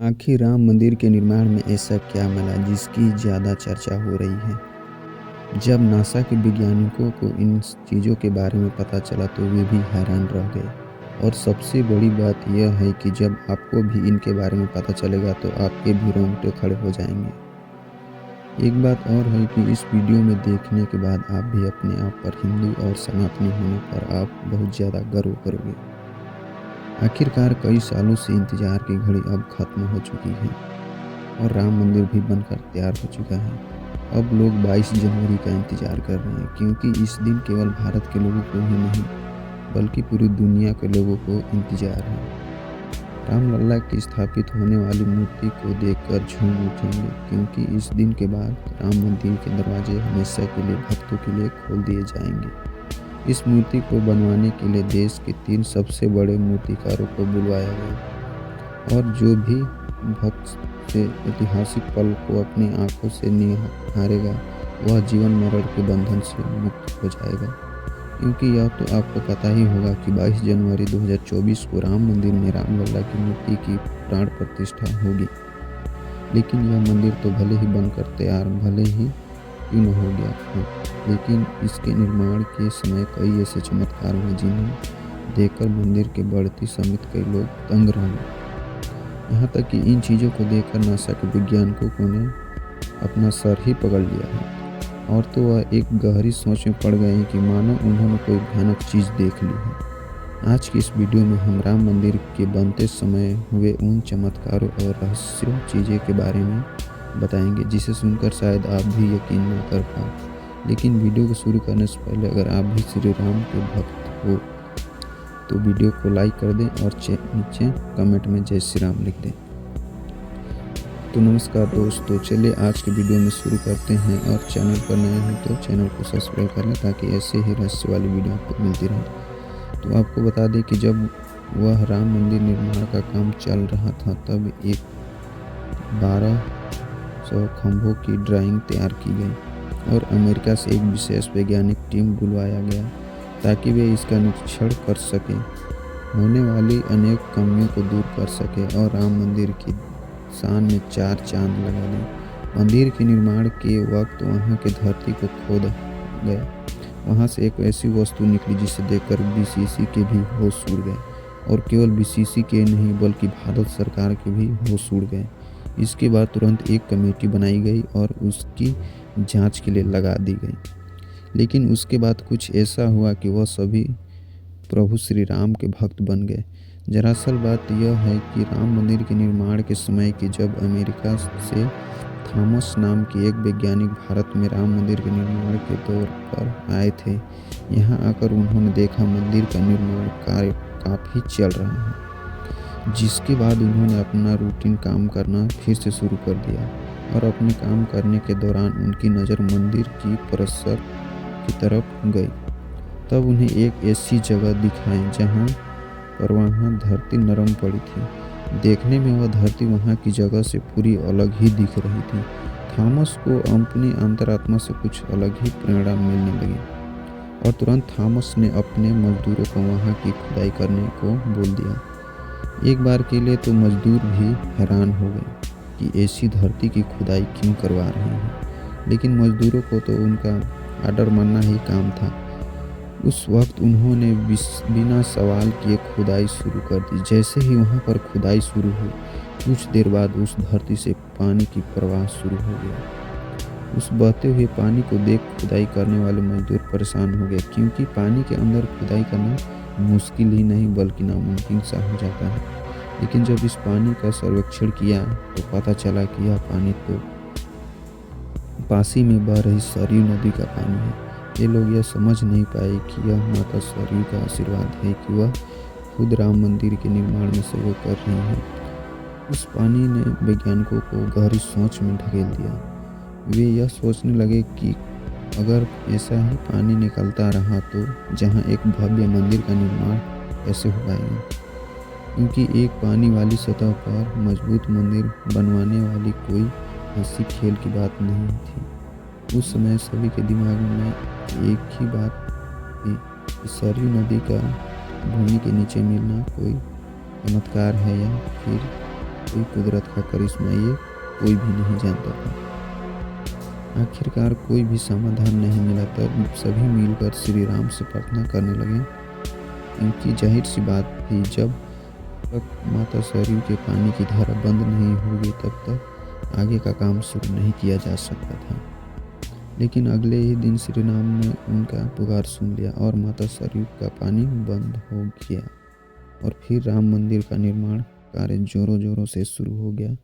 आखिर राम मंदिर के निर्माण में ऐसा क्या मिला जिसकी ज़्यादा चर्चा हो रही है? जब नासा के वैज्ञानिकों को इन चीज़ों के बारे में पता चला तो वे भी हैरान रह गए। और सबसे बड़ी बात यह है कि जब आपको भी इनके बारे में पता चलेगा तो आपके भी रोंगटे खड़े हो जाएंगे। एक बात और है कि इस वीडियो में देखने के बाद आप भी अपने आप पर हिंदू और सनातनी होने पर आप बहुत ज़्यादा गर्व करोगे। आखिरकार कई सालों से इंतजार की घड़ी अब खत्म हो चुकी है और राम मंदिर भी बनकर तैयार हो चुका है। अब लोग 22 जनवरी का इंतजार कर रहे हैं क्योंकि इस दिन केवल भारत के लोगों को ही नहीं बल्कि पूरी दुनिया के लोगों को इंतजार है। रामलला की स्थापित होने वाली मूर्ति को देखकर झूम उठेंगे क्योंकि इस दिन के बाद राम मंदिर के दरवाजे हमेशा के लिए भक्तों के लिए खोल दिए जाएंगे। इस मूर्ति को बनवाने के लिए देश के 3 सबसे बड़े मूर्तिकारों को बुलवाया गया और जो भी भक्त से ऐतिहासिक पल को अपनी आंखों से निहारेगा वह जीवन मरण के बंधन से मुक्त हो जाएगा। क्योंकि यह तो आपको पता ही होगा कि 22 जनवरी 2024 को राम मंदिर में रामलला की मूर्ति की प्राण प्रतिष्ठा होगी। लेकिन यह मंदिर तो भले ही बनकर तैयार भले ही क्यों न हो गया हो, लेकिन इसके निर्माण के समय कई ऐसे चमत्कार हुए जिन्हें देखकर मंदिर के बढ़ती समेत कई लोग दंग रह गए। यहाँ तक कि इन चीज़ों को देखकर नासा के वैज्ञानिकों ने अपना सर ही पकड़ लिया है और तो वह एक गहरी सोच में पड़ गए हैं कि मानो उन्होंने कोई भयानक चीज़ देख ली है। आज की इस वीडियो में हम राम मंदिर के बनते समय हुए उन चमत्कारों और रहस्यों चीज़ें के बारे में बताएंगे जिसे सुनकर शायद आप भी यकीन न कर पाओ। लेकिन वीडियो को शुरू करने से पहले अगर आप भी श्री राम के भक्त हो तो वीडियो को लाइक कर दें और नीचे कमेंट में जय श्री राम लिख दें। तो नमस्कार दोस्तों, चलिए आज के वीडियो में शुरू करते हैं और चैनल पर नए हैं तो चैनल को सब्सक्राइब कर लें ताकि ऐसे ही रहस्य वाली वीडियो आपको मिलती रहे। तो आपको बता दें कि जब वह राम मंदिर निर्माण का काम चल रहा था तब एक 1200 खंभों की ड्राइंग तैयार की गई और अमेरिका से एक विशेष वैज्ञानिक टीम बुलवाया गया ताकि वे इसका निरीक्षण कर सकें, होने वाली अनेक कमियों को दूर कर सके और राम मंदिर की शान में 4 चांद लगा दें। मंदिर के निर्माण के वक्त वहां की धरती को खोदा गया। वहां से एक ऐसी वस्तु निकली जिसे देखकर बीसीसी के भी होश उड़ गए और केवल बीसीसी के नहीं बल्कि भारत सरकार के भी होश उड़ गए। इसके बाद तुरंत एक कमेटी बनाई गई और उसकी जांच के लिए लगा दी गई। लेकिन उसके बाद कुछ ऐसा हुआ कि वह सभी प्रभु श्री राम के भक्त बन गए। दरअसल बात यह है कि राम मंदिर के निर्माण के समय की जब अमेरिका से थॉमस नाम के एक वैज्ञानिक भारत में राम मंदिर के निर्माण के दौर पर आए थे। यहाँ आकर उन्होंने देखा मंदिर का निर्माण कार्य काफ़ी चल रहा है, जिसके बाद उन्होंने अपना रूटीन काम करना फिर से शुरू कर दिया और अपने काम करने के दौरान उनकी नज़र मंदिर की परिसर की तरफ गई। तब उन्हें एक ऐसी जगह दिखाई जहाँ पर वहाँ धरती नरम पड़ी थी। देखने में वह धरती वहाँ की जगह से पूरी अलग ही दिख रही थी। थॉमस को अपनी अंतरात्मा से कुछ अलग ही प्रेरणा मिलने लगी और तुरंत थॉमस ने अपने मजदूरों को वहाँ की खुदाई करने को बोल दिया। एक बार के लिए तो मजदूर भी हैरान हो गए कि ऐसी धरती की खुदाई क्यों करवा रहे हैं, लेकिन मजदूरों को तो उनका आर्डर मानना ही काम था। उस वक्त उन्होंने बिना सवाल किए खुदाई शुरू कर दी। जैसे ही वहां पर खुदाई शुरू हुई कुछ देर बाद उस धरती से पानी की प्रवाह शुरू हो गया। उस बहते हुए पानी को देख खुदाई करने वाले मजदूर परेशान हो गए क्योंकि पानी के अंदर खुदाई करना मुश्किल ही नहीं बल्कि नामुमकिन सा हो जाता है। लेकिन जब इस पानी का सर्वेक्षण किया तो पता चला कि यह पानी तो पास ही में बह रही सरयू नदी का पानी है। ये लोग यह समझ नहीं पाए कि यह माता सरयू का आशीर्वाद है कि वह खुद राम मंदिर के निर्माण में सहयोग कर रही है। उस पानी ने वैज्ञानिकों को गहरी सोच में ढकेल दिया। वे यह सोचने लगे कि अगर ऐसा ही पानी निकलता रहा तो जहाँ एक भव्य मंदिर का निर्माण कैसे हो पाएगा, क्योंकि एक पानी वाली सतह पर मजबूत मंदिर बनवाने वाली कोई हंसी खेल की बात नहीं थी। उस समय सभी के दिमाग में एक ही बात थी कि सरयू नदी का भूमि के नीचे मिलना कोई चमत्कार है या फिर कोई कुदरत का करिश्मा ये कोई भी नहीं जानता था। आखिरकार कोई भी समाधान नहीं मिला, तब सभी मिलकर श्री राम से प्रार्थना करने लगे, क्योंकि जाहिर सी बात थी, जब तक माता सरयू के पानी की धारा बंद नहीं होगी तब तक आगे का काम शुरू नहीं किया जा सकता था। लेकिन अगले ही दिन श्री राम ने उनका पुकार सुन लिया और माता सरयू का पानी बंद हो गया और फिर राम मंदिर का निर्माण कार्य जोरों जोरों से शुरू हो गया।